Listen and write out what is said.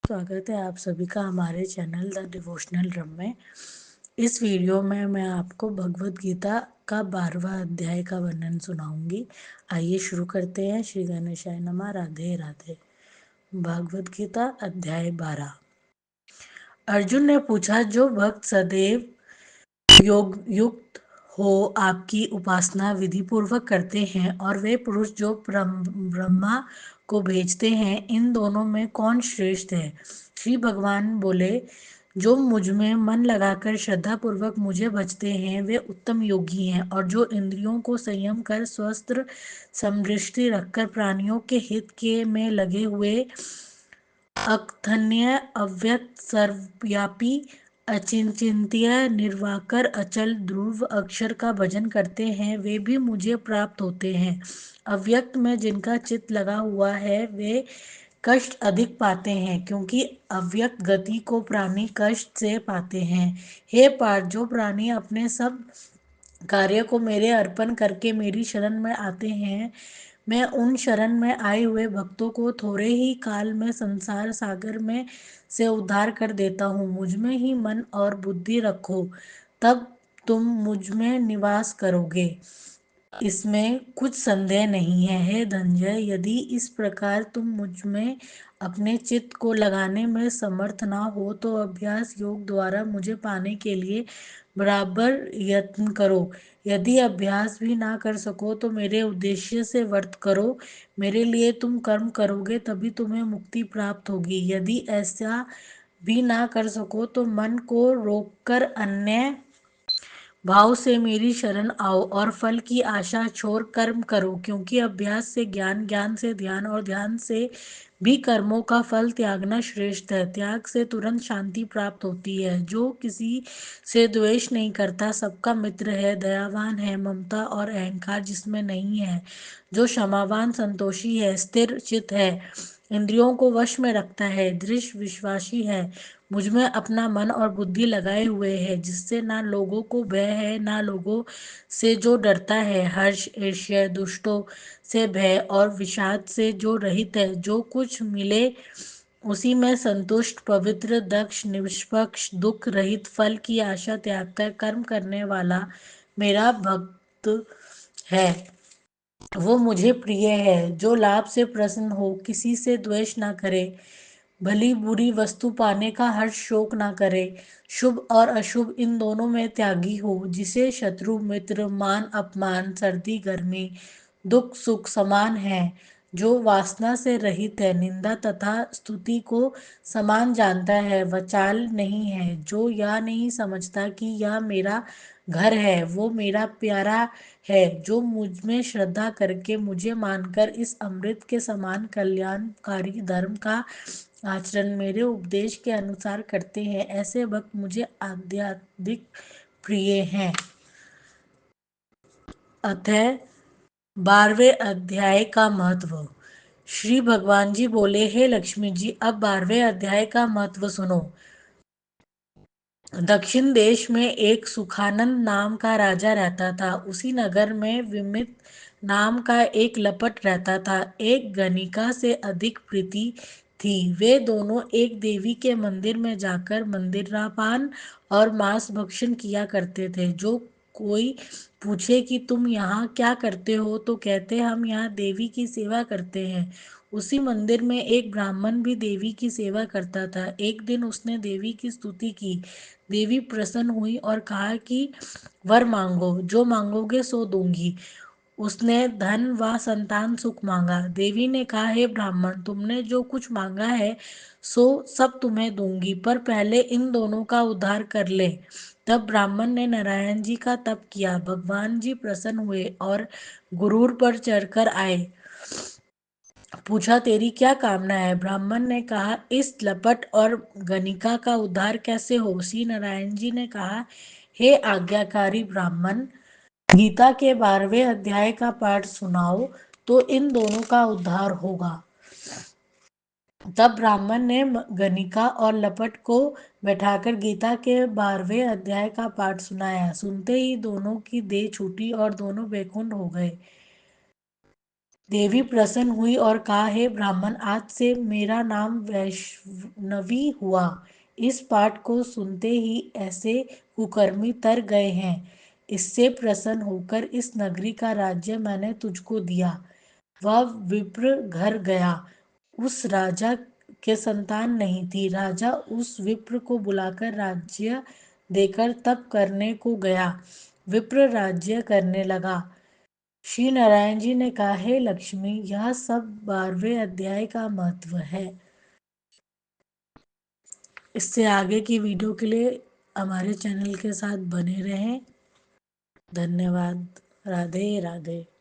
स्वागत है आप सभी का हमारे चैनल द डिवोशनल ड्रम में। इस वीडियो में मैं आपको भगवत गीता का 12वां अध्याय का वर्णन सुनाऊंगी। आइए शुरू करते हैं। श्री गणेशाय नमः। राधे राधे। भगवत गीता अध्याय 12। अर्जुन ने पूछा, जो भक्त सदैव योग युक्त हो आपकी उपासना विधि पूर्वक करते हैं और वे पुरुष जो ब्रह्मा को भेजते हैं, इन दोनों में कौन श्रेष्ठ है? श्री भगवान बोले, जो मुझ में मन लगाकर श्रद्धा पूर्वक मुझे भजते हैं वे उत्तम योगी हैं, और जो इंद्रियों को संयम कर स्वस्थ समदृष्टि रखकर प्राणियों के हित के में लगे हुए अकथनीय अव्यक्त सर्वव्यापी अचिंत्य निर्वाकर अचल ध्रुव अक्षर का भजन करते हैं, वे भी मुझे प्राप्त होते हैं। अव्यक्त में जिनका चित्त लगा हुआ है वे कष्ट अधिक पाते हैं, क्योंकि अव्यक्त गति को प्राणी कष्ट से पाते हैं। हे पार्थ, जो प्राणी अपने सब कार्य को मेरे अर्पण करके मेरी शरण में आते हैं, मैं उन शरण में आए हुए भक्तों को थोड़े ही काल में संसार सागर में से उद्धार कर देता हूँ। मुझ में ही मन और बुद्धि रखो, तब तुम मुझ में निवास करोगे, इसमें कुछ संदेह नहीं है। हे धनंजय, यदि इस प्रकार तुम मुझ में अपने चित्त को लगाने में समर्थ ना हो तो अभ्यास योग द्वारा मुझे पाने के लिए बराबर यत्न करो। यदि अभ्यास भी ना कर सको तो मेरे उद्देश्य से वर्त करो। मेरे लिए तुम कर्म करोगे तभी तुम्हें मुक्ति प्राप्त होगी। यदि ऐसा भी ना कर सको तो मन को रोककर अन्य भाव से मेरी शरण आओ और फल की आशा छोड़ कर्म करो, क्योंकि अभ्यास से ज्ञान, ज्ञान से ध्यान और ध्यान से भी कर्मों का फल त्यागना श्रेष्ठ है। त्याग से तुरंत शांति प्राप्त होती है। जो किसी से द्वेष नहीं करता, सबका मित्र है, दयावान है, ममता और अहंकार जिसमें नहीं है, जो क्षमावान, संतोषी है, स्थिर चित्त है, इंद्रियों को वश में रखता है, दृढ़ विश्वासी है, मुझ में अपना मन और बुद्धि लगाए हुए है, जिससे ना लोगों को भय है ना लोगों से जो डरता है, हर्ष, ईर्ष्या, दुष्टों से भय और विषाद से जो रहित है, जो कुछ मिले उसी में संतुष्ट, पवित्र, दक्ष, निष्पक्ष, दुख रहित, फल की आशा त्याग कर कर्म करने वाला मेरा भक्त है। वो मुझे प्रिय है। जो लाभ से प्रसन्न हो, किसी से द्वेष ना करे, भली बुरी वस्तु पाने का हर्ष शोक ना करे, शुभ और अशुभ इन दोनों में त्यागी हो, जिसे शत्रु मित्र, मान अपमान, सर्दी गर्मी, दुख सुख समान है, जो वासना से रहित है, निंदा तथा स्तुति को समान जानता है, वचाल नहीं है, जो यह नहीं समझता कि यह मेरा घर है, वो मेरा प्यारा है, जो मुझ में श्रद्धा करके मुझे मानकर इस अमृत के समान कल्याणकारी धर्म का आचरण मेरे उपदेश के अनुसार करते हैं, ऐसे भक्त मुझे आध्यात्मिक प्रिय हैं। अतः 12वें अध्याय का महत्व। श्री भगवान जी बोले, हे लक्ष्मी जी, अब 12वें अध्याय का महत्व सुनो। दक्षिण देश में एक सुखानंद नाम का राजा रहता था। उसी नगर में विमित नाम का एक लपट रहता था। एक गणिका से अधिक प्रीति थी। वे दोनों एक देवी के मंदिर में जाकर मंदिरापान और मांस भक्षण किया करते थे। जो कोई पूछे कि तुम यहाँ क्या करते हो तो कहते, हम यहाँ देवी की सेवा करते हैं। उसी मंदिर में एक ब्राह्मण भी देवी की सेवा करता था। एक दिन उसने देवी की स्तुति की। देवी प्रसन्न हुई और कहा कि वर मांगो, जो मांगोगे सो दूंगी। उसने धन व संतान सुख मांगा। देवी ने कहा, हे ब्राह्मण, तुमने जो कुछ मांगा है सो सब तुम्हें दूंगी, पर पहले इन दोनों का उद्धार कर ले। तब ब्राह्मण ने नारायण जी का तप किया। भगवान जी प्रसन्न हुए और गुरूर पर चढ़कर आए। पूछा, तेरी क्या कामना है? ब्राह्मण ने कहा, इस लपट और गणिका का उद्धार कैसे हो? श्री नारायण जी ने कहा, हे आज्ञाकारी ब्राह्मण, गीता के 12वें अध्याय का पाठ सुनाओ तो इन दोनों का उद्धार होगा। तब ब्राह्मण ने गणिका और लपट को बैठाकर गीता के 12वें अध्याय का पाठ सुनाया। सुनते ही दोनों की देह छूटी और दोनों बेखुंड हो गए। देवी प्रसन्न हुई और कहा, हे ब्राह्मण, आज से मेरा नाम वैष्णवी हुआ। इस पाठ को सुनते ही ऐसे कुकर्मी तर गए हैं। इससे प्रसन्न होकर इस नगरी का राज्य मैंने तुझको दिया। वह विप्र घर गया। उस राजा के संतान नहीं थी। राजा उस विप्र को बुलाकर राज्य देकर तप करने को गया। विप्र राज्य करने लगा। श्री नारायण जी ने कहा, हे लक्ष्मी, यह सब 12वें अध्याय का महत्व है। इससे आगे की वीडियो के लिए हमारे चैनल के साथ बने रहें। धन्यवाद। राधे राधे।